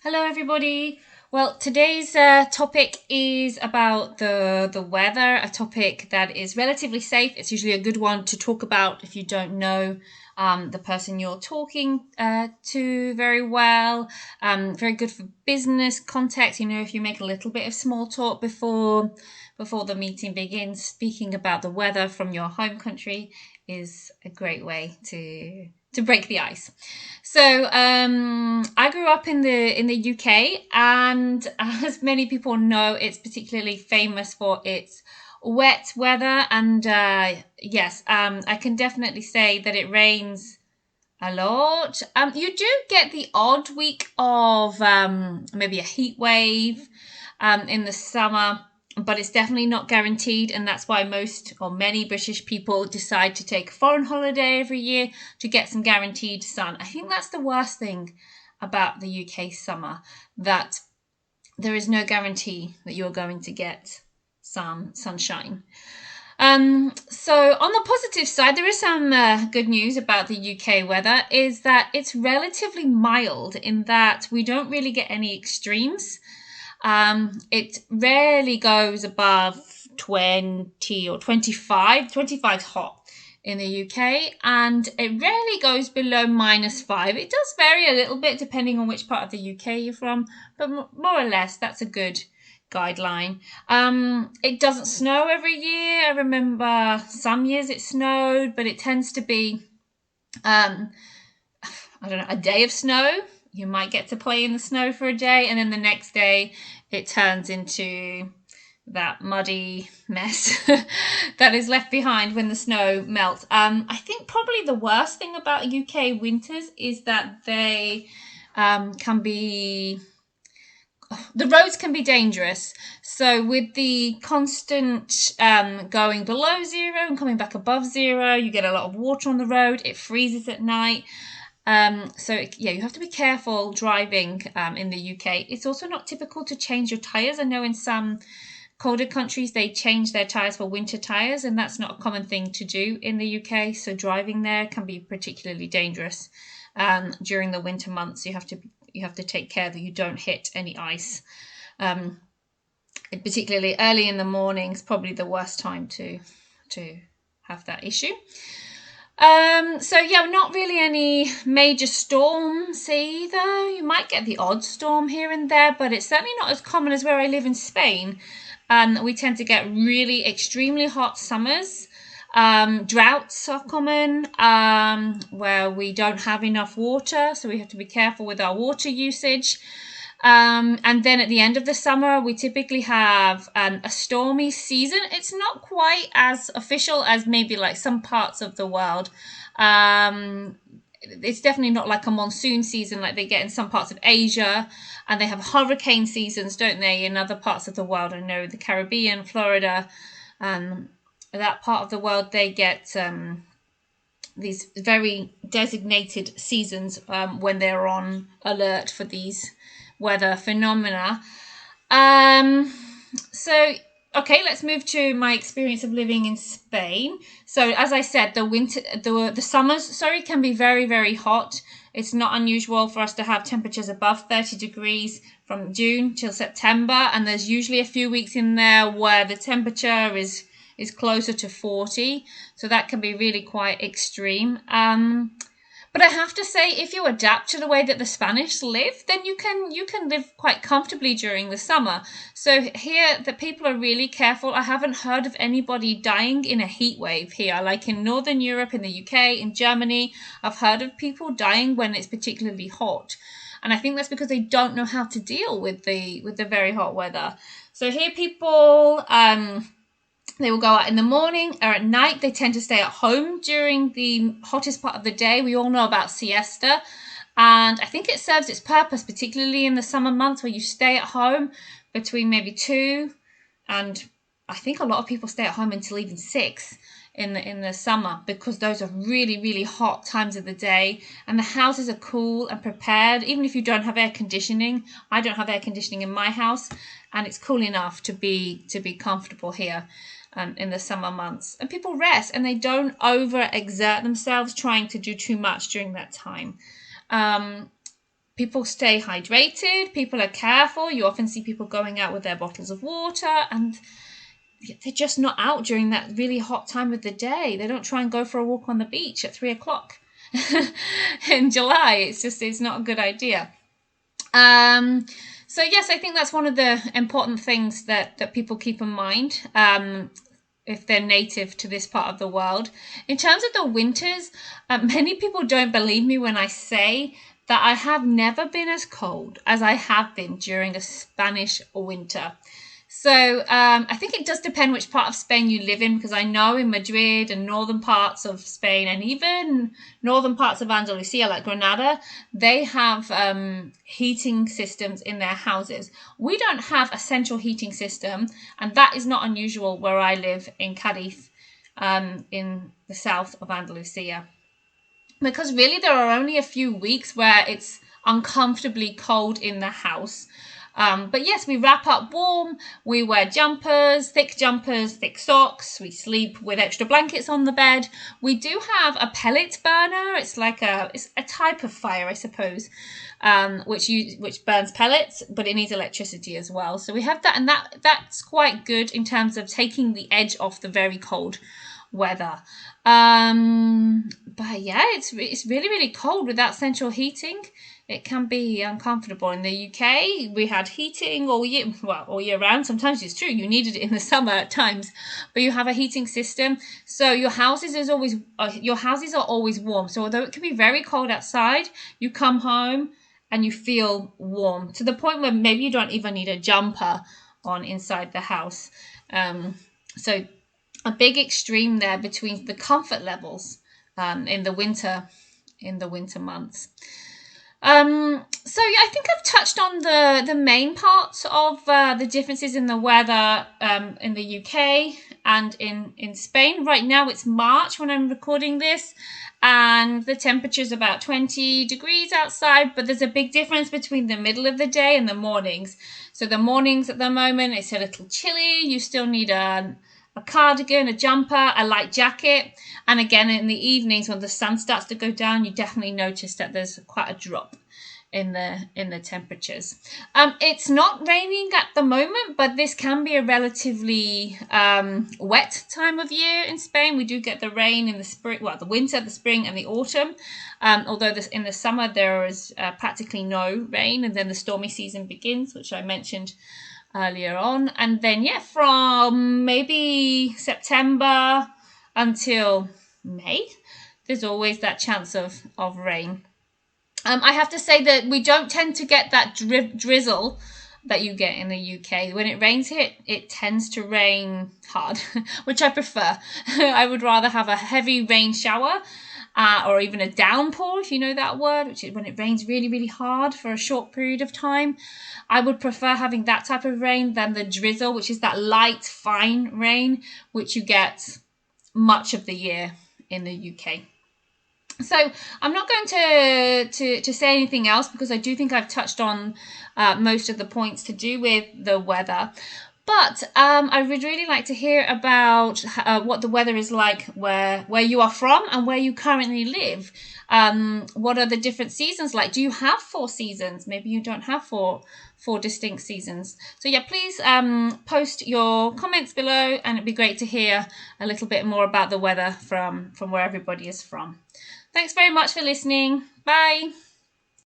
Hello, everybody. Well, today's topic is about the weather, a topic that is relatively safe. It's usually a good one to talk about if you don't know the person you're talking to very well. Very good for business context. If you make a little bit of small talk before the meeting begins, speaking about the weather from your home country is a great way to break the ice. So I grew up in the UK, and as many people know, it's particularly famous for its wet weather. And yes, I can definitely say that it rains a lot. You do get the odd week of maybe a heat wave in the summer, but it's definitely not guaranteed, and that's why most or many British people decide to take a foreign holiday every year to get some guaranteed sun. I think that's the worst thing about the UK summer, that there is no guarantee that you're going to get some sunshine. So on the positive side, there is some good news about the UK weather, is that it's relatively mild in that we don't really get any extremes. It rarely goes above 20 or 25. 25 is hot in the UK, and it rarely goes below -5. It does vary a little bit depending on which part of the UK you're from, but more or less that's a good guideline. It doesn't snow every year. I remember some years it snowed, but it tends to be, I don't know, a day of snow. You might get to play in the snow for a day, and then the next day it turns into that muddy mess that is left behind when the snow melts. I think probably the worst thing about UK winters is that they can be the roads can be dangerous. So with the constant going below zero and coming back above zero, you get a lot of water on the road. It freezes at night. You have to be careful driving in the UK. It's also not typical to change your tires. I know in some colder countries they change their tires for winter tires, and that's not a common thing to do in the UK. So driving there can be particularly dangerous during the winter months. You have to take care that you don't hit any ice. Particularly early in the morning is probably the worst time to have that issue. Not really any major storms either. You might get the odd storm here and there, but it's certainly not as common as where I live in Spain. We tend to get really extremely hot summers. Droughts are common, where we don't have enough water, so we have to be careful with our water usage. And then at the end of the summer, we typically have a stormy season. It's not quite as official as maybe like some parts of the world. It's definitely not like a monsoon season like they get in some parts of Asia, and they have hurricane seasons, don't they, in other parts of the world. I know the Caribbean, Florida, that part of the world, they get these very designated seasons when they're on alert for these weather phenomena. Okay, let's move to my experience of living in Spain. So, as I said, the summers, can be very, very hot. It's not unusual for us to have temperatures above 30 degrees from June till September, and there's usually a few weeks in there where the temperature is closer to 40. So that can be really quite extreme. But I have to say, if you adapt to the way that the Spanish live, then you can live quite comfortably during the summer. So here, the people are really careful. I haven't heard of anybody dying in a heat wave here, like in Northern Europe, in the UK, in Germany. I've heard of people dying when it's particularly hot, and I think that's because they don't know how to deal with the very hot weather. So here, people. They will go out in the morning, or at night they tend to stay at home during the hottest part of the day. We all know about siesta, and I think it serves its purpose, particularly in the summer months where you stay at home between maybe 2 and I think a lot of people stay at home until even 6 in the summer, because those are really, really hot times of the day, and the houses are cool and prepared. Even if you don't have air conditioning, I don't have air conditioning in my house, and it's cool enough to be comfortable here in the summer months. And people rest, and they don't overexert themselves trying to do too much during that time. people stay hydrated, people are careful. You often see people going out with their bottles of water, and they're just not out during that really hot time of the day. They don't try and go for a walk on the beach at 3 o'clock in July. It's not a good idea. So yes, I think that's one of the important things that people keep in mind if they're native to this part of the world. In terms of the winters, many people don't believe me when I say that I have never been as cold as I have been during a Spanish winter. So I think it does depend which part of Spain you live in, because I know in Madrid and northern parts of Spain and even northern parts of Andalusia, like Granada, they have heating systems in their houses. We don't have a central heating system, and that is not unusual where I live in Cadiz, in the south of Andalusia. Because really there are only a few weeks where it's uncomfortably cold in the house. But yes, we wrap up warm, we wear jumpers, thick socks, we sleep with extra blankets on the bed. We do have a pellet burner. It's a type of fire, I suppose, which burns pellets, but it needs electricity as well. So we have that, and that's quite good in terms of taking the edge off the very cold weather. But yeah, it's really, really cold without central heating. It can be uncomfortable. In the UK, we had heating all year round. Sometimes it's true, you needed it in the summer at times, but you have a heating system. So your houses are always warm. So although it can be very cold outside, you come home and you feel warm to the point where maybe you don't even need a jumper on inside the house. So a big extreme there between the comfort levels in the winter months. So yeah, I think I've touched on the main parts of the differences in the weather in the UK and in Spain. Right now it's March when I'm recording this, and the temperature's about 20 degrees outside, but there's a big difference between the middle of the day and the mornings. So the mornings at the moment, it's a little chilly. You still need a cardigan, a jumper, a light jacket. And again, in the evenings when the sun starts to go down, you definitely notice that there's quite a drop in the temperatures. It's not raining at the moment, but this can be a relatively wet time of year in Spain. We do get the rain in the spring, the winter, the spring, and the autumn. Although in the summer there is practically no rain, and then the stormy season begins, which I mentioned earlier on. And then from maybe September until May, there's always that chance of rain. I have to say that we don't tend to get that drizzle that you get in the UK. When it rains here, it tends to rain hard, which I prefer. I would rather have a heavy rain shower or even a downpour, if you know that word, which is when it rains really, really hard for a short period of time. I would prefer having that type of rain than the drizzle, which is that light, fine rain, which you get much of the year in the UK. So I'm not going to say anything else, because I do think I've touched on most of the points to do with the weather. But I would really like to hear about what the weather is like where you are from and where you currently live. What are the different seasons like? Do you have 4 seasons? Maybe you don't have four distinct seasons. So yeah, please post your comments below, and it'd be great to hear a little bit more about the weather from where everybody is from. Thanks very much for listening. Bye.